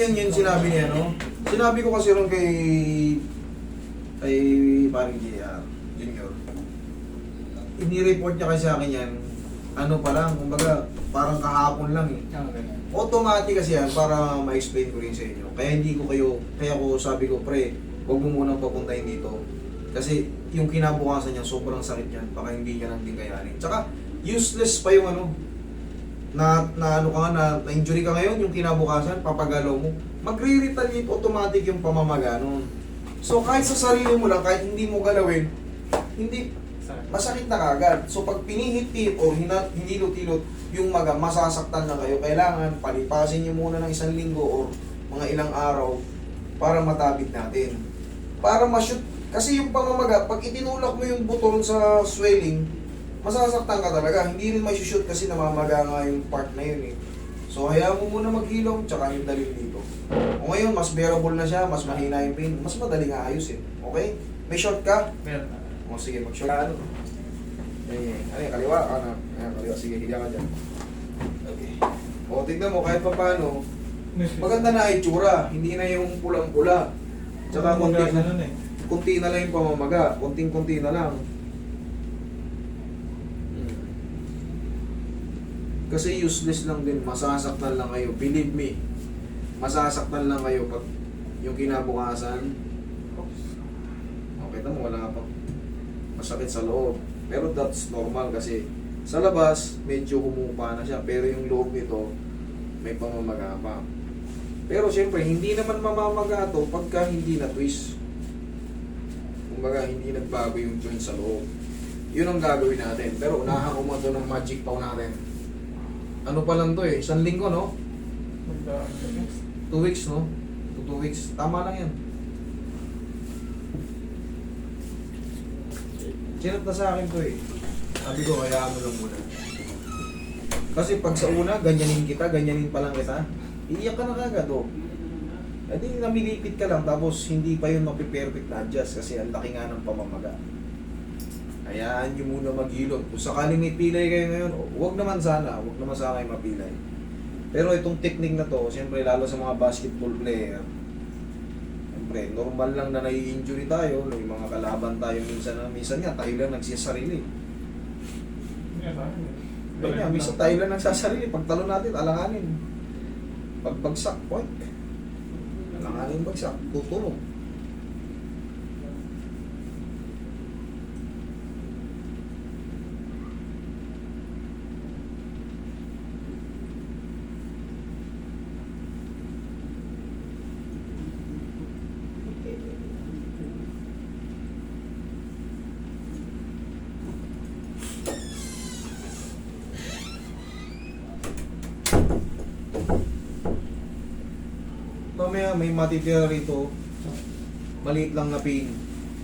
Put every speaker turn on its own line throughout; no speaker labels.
ganyan yun sinabi niya, no? Sinabi ko kasi ron kay parang JR, Junior. Ini-report niya kasi sa akin yan, ano pa lang, kumbaga, parang kahapon lang eh. Automatic kasi yan para ma-explain ko rin sa inyo. Kaya hindi ko kaya ko sabi ko, pre, huwag mo munang papuntahin dito. Kasi yung kinabukasan niya, sobrang sakit yan, baka hindi niya lang din kayanin. Tsaka, useless pa yung ano, na ano ka nga, na injury ka ngayon, yung kinabukasan, papagalaw mo, magre-retaliate automatic yung pamamaga nun. So kahit sa sarili mo lang, kahit hindi mo galawin, hindi, masakit na kagad. So pag pinihit-hit o hinilot-hilot, yung maga, masasaktan na kayo. Kailangan palipasin nyo muna ng 1 linggo o mga ilang araw para matabit natin. Para ma-shoot, kasi yung pamamaga, pag itinulak mo yung buton sa swelling, masasaktan ka talaga. Hindi rin may shoot kasi namamaga nga yung part na yun eh. So, hayaan mo muna maghilom, tsaka yung dalil dito. O ngayon, mas bearable na siya, mas mahina yung pain, mas madaling ayusin. Okay? May short ka?
Meron.
O sige, mag-short. Ano? Ay, kaliwa, kanan. Ayan, kaliwa. Sige, higa ka dyan. Okay. O, tignan mo, kahit pa paano, maganda na itsura. Hindi na yung pulang-pula. Tsaka kunti na lang yung pamamaga. Kunting-kunti na lang. Kasi useless lang din, masasaktan lang kayo. Believe me, masasaktan lang kayo pag yung kinabukasan. Okay, tamo, wala pa masakit sa loob. Pero that's normal kasi sa labas, medyo humupa na siya. Pero yung loob nito, may pamamaga pa. Pero syempre, hindi naman mamamaga to pagka hindi na twist. Kumbaga, hindi nagbago yung joint sa loob. Yun ang gagawin natin. Pero unahan ko mo ito ng magic paw natin. Ano pa lang to eh, 1 linggo no? 2 weeks no? 2 weeks, tama lang yan. Sinat na sa akin to eh. Sabi ko, kaya mo lang muna. Kasi pag sa una, ganyanin pa lang kita, iiyak ka na kagad oh. E di namilipit ka lang, tapos hindi pa yun mapiperfect na adjust kasi ang laki nga ng pamamaga. Hayaan nyo muna maghilot. Kung sakaling may pilay kayo ngayon, huwag naman sana kayo mapilay. Pero itong technique na to, siyempre lalo sa mga basketball player, siyempre normal lang na nai-injury tayo, may mga kalaban tayo minsan nga, tayo lang nagsisarili. Minsan tayo lang nagsasarili, pag talo natin, alanganin. Pag bagsak, point. Alanganin bagsak, tutulong. Mamaya may matitira rito, maliit lang na pain.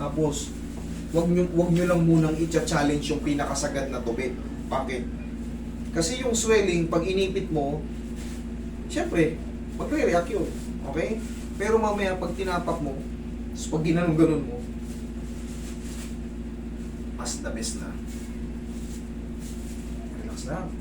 Tapos, wag nyo lang munang i-challenge yung pinakasagad na tubig. Bakit? Kasi yung swelling, pag inipit mo, syempre, magre-react yun. Okay? Pero mamaya, pag tinapak mo, pag ginanong-ganon mo, mas the best na. Relax lang.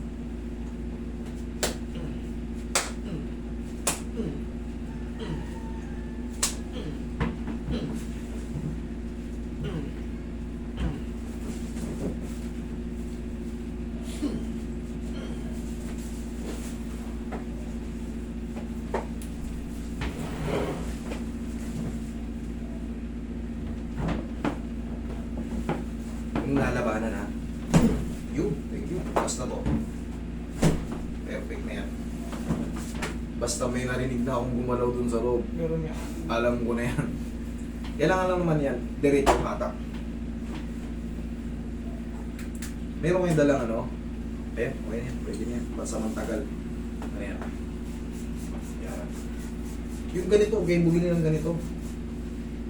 Yung lalabanan ha. Thank you. Basta to. Perfect na yan. Basta may narinig na akong gumalaw dun sa loob.
Meron yan.
Alam ko na yan. Kailangan lang naman yan. Diretso hatak. Meron kayong dalang ano? Okay yan. Pwede yan. Basta mantagal. Ano yan? Yan. Yung ganito, okay, bumili ng ganito.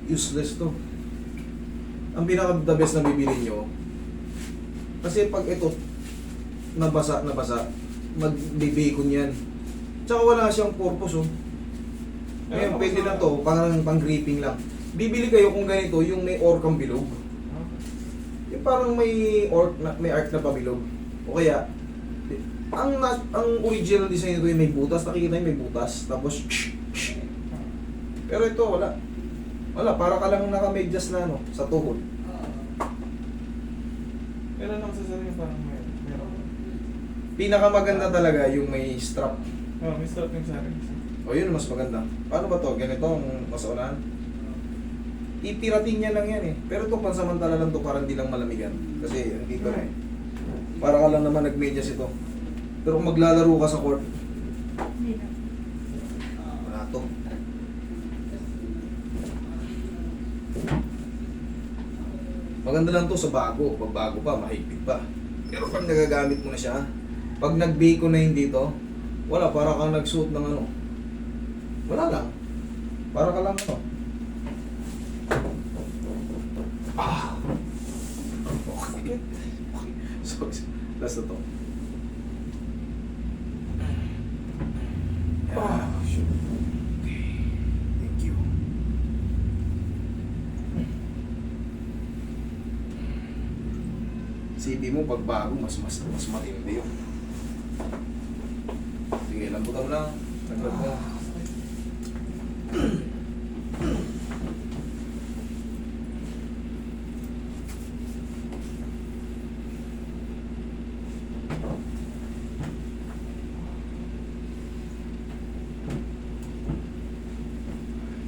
Useless to. Ang pinaka-the best na bibili nyo, kasi pag ito nabasa, mag-bacon yan. Tsaka wala siyang purpose oh. Ngayon, pwede na to, parang pang-gripping lang. Bibili kayo kung ganito, yung may orkang bilog. Yung parang may arc na pabilog. O kaya, ang original design nito yung may butas, nakikita yung may butas. Tapos, Pero ito, wala. Wala, para ka lang nakamedyas na ano, sa tuhod.
Meron ako sa sarili parang meron.
Pinakamaganda talaga yung may strap.
Oh, may stop yung sa akin.
O yun, mas maganda. Paano ba to? Ganito ang masaunahan? Pipiratin niya lang yan eh. Pero ito, pansamantala lang to para hindi lang malamigan. Kasi dito na eh. Para ka lang naman nagmedyas ito. Pero kung maglalaro ka sa court,
Hindi na.
wala to. Maganda lang to sa bago. Pag bago pa, mahigpit pa. Pero pag nagagamit mo na siya, pag nag-bacon na hindi to, wala, para kang nagsuot ng ano. Wala lang. Para ka lang ano. Ah! Okay. Okay. So, last na to. Ah, shoot. Okay. Thank you. Sipi mo pag bago, mas matindi yun. Sige, lambutan mo lang. Laglag mo.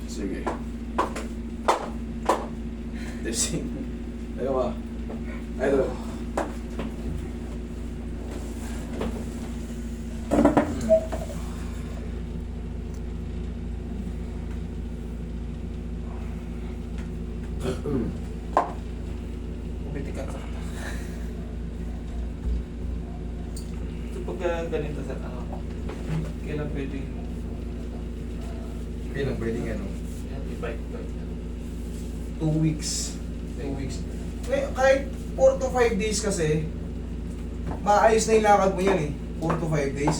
Sige. Testing. Ayaw ba? Idol.
Pumitikan sa kata. So pagka ganito sa ano, kailan pwedeng
Kailan pwedeng ano?
i-bike?
2 weeks. 2 weeks. Kahit 4 to 5 days kasi, maayos na yung lakad mo yan eh. 4 to 5 days.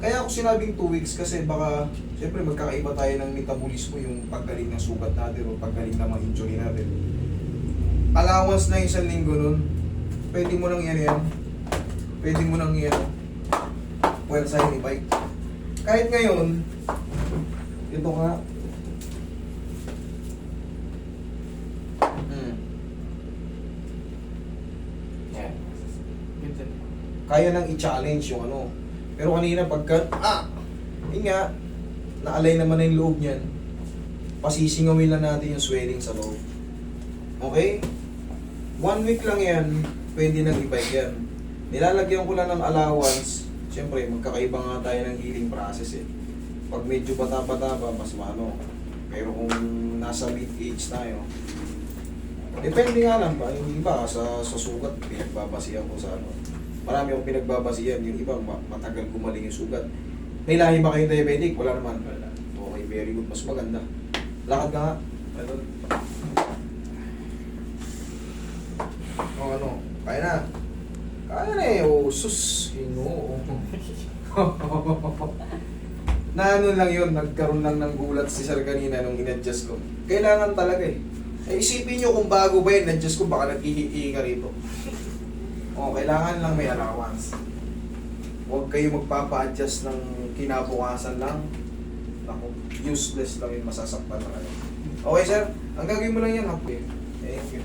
Kaya ako sinabing 2 weeks kasi baka, siyempre magkakaiba tayo ng metabolismo, yung paggaling ng sugat natin o paggaling ng mga injury natin. Allowance na 1 linggo nun, pwede mo nang yan. Pwede mo nang yan. Well, sa'yo ni bike. Kahit ngayon, ito nga.
Yeah. Minsan.
Kaya nang i-challenge yung ano. Pero kanina pagka, yun nga, naalay naman na yung loob niyan. Pasisingawin lang natin yung swelling sa loob. Okay? 1 week lang yan, pwede nang i-bike yan. Nilalagyan ko lang ng allowance. Siyempre, magkakaiba nga tayo ng healing process eh. Pag medyo bata-bata pa, mas mano. Pero kung nasa mid-age tayo, depende nga lang ba, yung iba sa sugat, pinagbabasihan ko sa ano. Marami akong pinagbabasihan, yung iba matagal gumaling yung sugat. May lahi ba kayong diabetic? Wala naman.
Wala.
Okay, very good. Mas maganda. Lakad ka nga. Ito. O ano, kaya na. Kaya na eh. Oh, sus. Hino. Na ano lang yun, nagkaroon lang ng gulat si Sir kanina nung in-adjust ko. Kailangan talaga eh. Eh isipin nyo kung bago ba yun, adjust ko baka nag-ihi ka rito. O, kailangan lang may allowance. Huwag kayo magpapa-adjust ng kinabukasan lang. Naku, useless lang yun, masasaktan na kayo. Okay sir, ang gagawin mo lang yan, happy. Thank you.